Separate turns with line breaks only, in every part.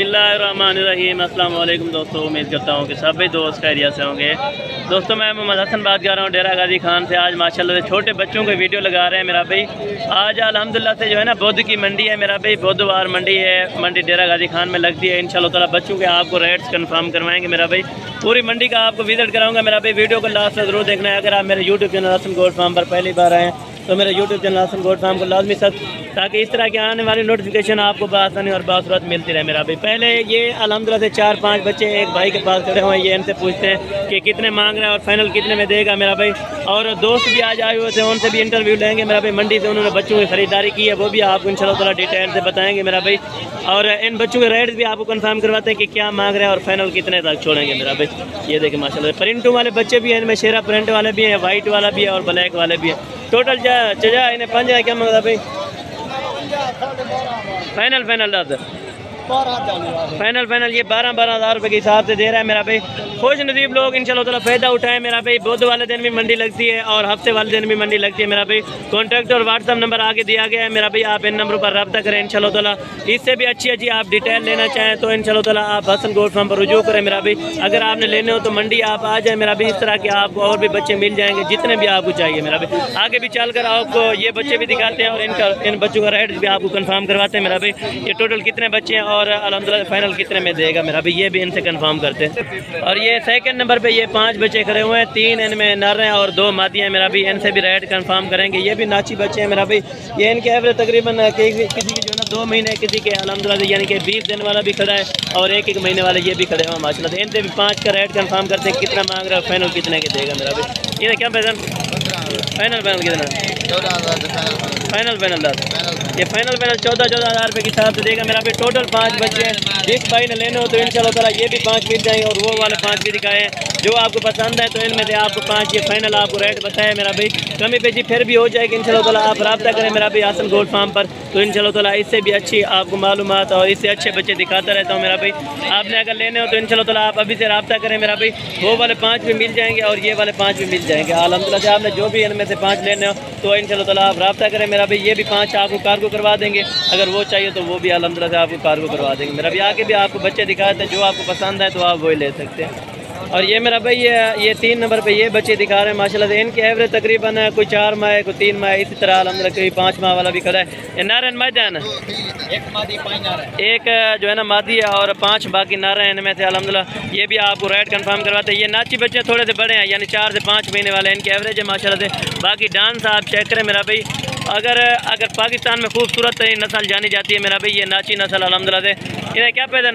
बिस्मिल्लाहिर्रहमानिर्रहीम। अस्सलाम वालेकुम दोस्तों, उम्मीद करता हूँ कि सभी दोस्त खैरियत से होंगे। दोस्तों मैं मोहम्मद हसन बात कर रहा हूँ डेरा गाजी खान से। आज माशाल्लाह से छोटे बच्चों को वीडियो लगा रहे हैं मेरा भाई। आज अल्हम्दुलिल्लाह से जो है ना बुध की मंडी है मेरा भाई, बुधवार मंडी है। मंडी डेरा गाजी खान में लगती है। इंशाल्लाह ताला बच्चों के आपको रेट्स कंफर्म करवाएंगे मेरा भाई। पूरी मंडी का आपको विजिट कराऊंगा मेरा भाई। वीडियो को लास्ट तक जरूर देखना है। अगर आप मेरे YouTube channel Hasan gold farm पर पहली बार आएँ तो मेरे YouTube channel Hasan gold farm को लाजमी सब, ताकि इस तरह की आने वाली नोटिफिकेशन आपको बआसानी और बासुरत मिलती रहे मेरा भाई। पहले ये अल्हम्दुलिल्लाह से 4-5 बच्चे एक भाई के पास खड़े हुए हैं। ये इनसे पूछते हैं कि कितने मांग रहे हैं और फाइनल कितने में देगा मेरा भाई। और दोस्त भी आज आए हुए थे, उनसे भी इंटरव्यू लेंगे मेरा भाई। मंडी से उन्होंने बच्चों की खरीदारी की है, वो भी आपको इंशाल्लाह ताला डिटेल से बताएंगे मेरा भाई। और इन बच्चों के रेट्स भी आपको कंफर्म करवाते हैं कि क्या मांग रहे हैं और फाइनल कितने तक छोड़ेंगे मेरा भाई। ये देखें माशाल्लाह प्रिंटों वाले बच्चे भी हैं इनमें, शेरा प्रिंट वाले भी हैं, वाइट वाला भी है और ब्लैक वाले भी हैं। टोटल चजा इन्हें 5 है, क्या मांगता भाई? फाइनल दस फाइनल ये 12-12 हज़ार रुपये के हिसाब से दे रहा है मेरा भाई। खुश नसीब लोग इंशाल्लाह ताला फ़ायदा उठाएं मेरा भाई। बुध वाले दिन भी मंडी लगती है और हफ्ते वाले दिन भी मंडी लगती है मेरा भाई। कॉन्टैक्ट और व्हाट्सअप नंबर आगे दिया गया है मेरा भाई। आप इन नंबरों पर रब्ता करें इंशाल्लाह ताला। इससे भी अच्छी आप डिटेल लेना चाहें तो इंशाल्लाह ताला आप हसन गोल्ड फार्म पर रुजू करें मेरा भाई। अगर आपने लेने हो तो मंडी आप आ जाए मेरा भाई। इस तरह के आपको और भी बच्चे मिल जाएंगे जितने भी आपको चाहिए मेरा भाई। आगे भी चल कर आपको ये बच्चे भी दिखाते हैं और इन बच्चों का रेट भी आपको कंफर्म करवाते हैं मेरा भाई। ये टोटल कितने बच्चे हैं और अल्हम्दुलिल्लाह फाइनल कितने में देगा मेरा भाई, ये भी इनसे कंफर्म करते हैं। और ये सेकंड नंबर पे ये 5 बच्चे खड़े हुए हैं, 3 इनमें नर हैं और 2 मादी हैं मेरा भाई। इनसे भी रेट कंफर्म करेंगे। ये भी नाची बच्चे हैं मेरा भाई। ये इनके एवरेज तकरीबन किसी की जो है ना 2 महीने, किसी के अल्हम्दुलिल्लाह यानी कि 20 दिन वाला भी खड़ा है और 1-1 महीने वाले ये भी खड़े हुए माशाल्लाह। तो इनसे भी 5 का रेट कंफर्म करते हैं कितना मांग रहा है, फाइनल कितने के देगा मेरा भाई। ये क्या पैसा फाइनल कितना? 14,000 फाइनल 10 ये फाइनल 14 हज़ार रुपये के हिसाब से देगा मेरा भाई। टोटल 5 बच्चे हैं। जिस भाई ने लेने हो तो इंशाल्लाह ताला ये भी 5 मिल जाएंगे और वो वाले 5 भी दिखाए हैं। जो आपको पसंद है तो इनमें से आपको 5 ये फाइनल आपको रेट बताया मेरा भाई। कमी पेशी फिर भी हो जाएगी इंशाल्लाह ताला। आप रब्ता करें मेरा भाई हसन गोल्ड फार्म पर, तो इंशाल्लाह ताला इससे भी अच्छी आपको मालूमात और इससे अच्छे बच्चे दिखाता रहता हूँ मेरा भाई। आपने अगर लेने हो तो इंशाल्लाह ताला आप अभी से रब्ता करें मेरा भाई। वो वाले 5 भी मिल जाएंगे और ये वाले 5 भी मिल जाएंगे अल्हम्दुलिल्लाह से। आपने जो भी इनमें से 5 लेने हो तो इंशाल्लाह ताला आप रब्ता करें मेरा भाई। ये भी 5 आपको कार्गो करवा देंगे, अगर वो चाहिए तो वो भी अल्हम्दुलिल्लाह से आपको कार्गो करवा देंगे मेरा भाई। आगे भी आपको बच्चे दिखाते हैं, जो आपको पसंद है तो आप वही ले सकते हैं। और ये मेरा भाई ये 3 नंबर पे ये बच्चे दिखा रहे हैं माशाल्लाह से। इनकी एवरेज तकरीबन है कोई 4 माह है, कोई 3 माह, इसी तरह अल्हम्दुलिल्लाह कोई 5 माह वाला भी खड़ा है। ये नारन मादा है ना, एक जो है ना मादी है और 5 बाकी नारे हैं इनमें से अल्हम्दुलिल्लाह। ये भी आपको रेट कंफर्म करवाते हैं। ये नाची बच्चे थोड़े से बड़े हैं, यानी 4 से 5 महीने वाले इनकी एवरेज है माशाल्लाह से। बाकी डांस आप चेक करें मेरा भाई। अगर पाकिस्तान में खूबसूरत तरीन नस्ल जानी जाती है मेरा भाई, ये नाची नस्ल अल्हम्दुलिल्लाह से। इन्हें क्या पैदा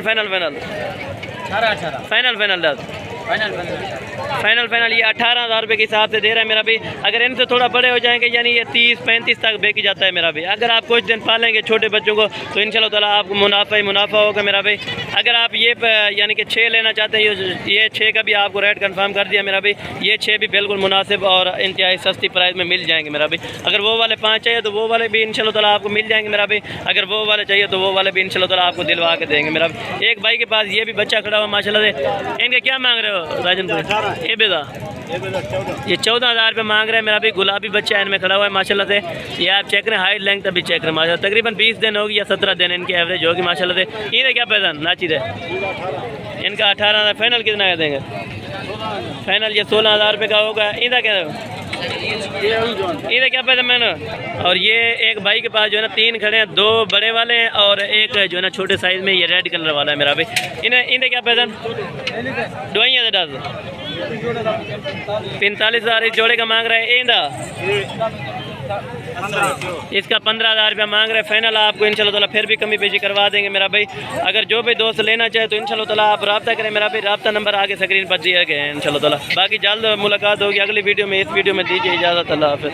फाइनल ये 18,000 रुपये के हिसाब से दे रहा है मेरा भाई। अगर इनसे थोड़ा बड़े हो जाएंगे यानी ये 30-35 तक बेची जाता है मेरा भाई। अगर आप कुछ दिन पालेंगे छोटे बच्चों को तो इंशाल्लाह ताला आपको मुनाफा ही मुनाफा होगा मेरा भाई। अगर आप ये यानी कि 6 लेना चाहते हैं, ये 6 का भी आपको रेट कंफर्म कर दिया मेरा भाई। ये 6 भी बिल्कुल मुनासिब और इंतहाई सस्ती प्राइस में मिल जाएंगे मेरा भाई। अगर वो वाले 5 चाहिए तो वो वाले भी इंशाल्लाह ताला आपको मिल जाएंगे मेरा भाई। अगर वो वाले चाहिए तो वो वाले भी इंशाल्लाह ताला आपको दिलवा के देंगे मेरा भाई। एक भाई के पास ये भी बच्चा खड़ा हुआ माशाल्लाह से। इनके क्या मांग रहे हो राजन भाई? ये 14,000 रुपये मांग रहे हैं मेरा भी। गुलाबी बच्चा इनमें खड़ा हुआ है माशाल्लाह से। ये आप चेक करें, हाइट लेंथ अभी चेक करें माशाल्लाह। तकरीबन 20 दिन होगी या 17 दिन इनकी एवरेज होगी माशाल्लाह से। इन्हें क्या पैसा नाची दे? इनका 18,000 फाइनल कितना कर देंगे? फाइनल ये 16,000 रुपये का होगा। इधर क्या पैसा मैंने? और ये एक भाई के पास जो है ना 3 खड़े हैं, 2 बड़े वाले हैं और एक जो है ना छोटे साइज़ में ये रेड कलर वाला है मेरा भाई। इन्हें क्या पैसा? दवाइयाँ 45,000 इस जोड़े का मांग रहा है। इसका 15,000 रुपया मांग रहे हैं फाइनल। आपको इंशाल्लाह ताला फिर भी कमी पेशी करवा देंगे मेरा भाई। अगर जो भी दोस्त लेना चाहे तो इंशाल्लाह ताला आप रब्ता करें मेरा भाई। रब्ता नंबर आगे स्क्रीन पर दिया गया है इंशाल्लाह ताला। बाकी जल्द मुलाकात होगी अगली वीडियो में। इस वीडियो में दीजिए इजाज़त। अल्लाह हाफ़िज़।